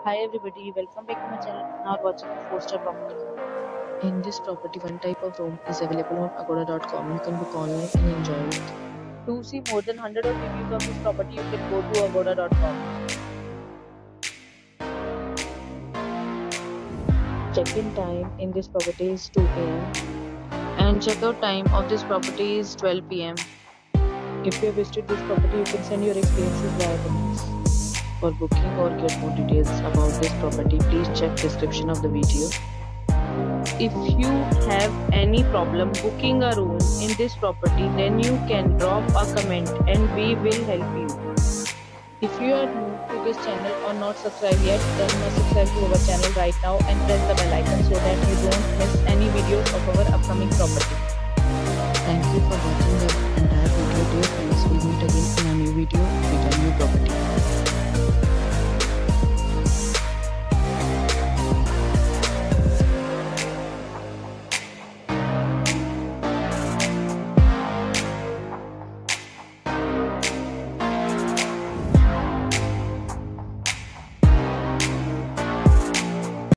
Hi everybody, welcome back to my channel. Now watching a 4-star property. In this property, one type of room is available on agoda.com. You can book online and enjoy it. To see more than 100 of reviews of this property, you can go to agoda.com. Check-in time in this property is 2 p.m. and check-out time of this property is 12 p.m. If you have visited this property, you can send your experiences via comments. For booking or get more details about this property, please check description of the video. If you have any problem booking a room in this property, then you can drop a comment and we will help you. If you are new to this channel or not subscribed yet, then must subscribe to our channel right now and press the bell icon so that you don't miss any videos of our upcoming property. Thank you for watching the entire video. Dear friends, we'll meet again in a new video with a new property.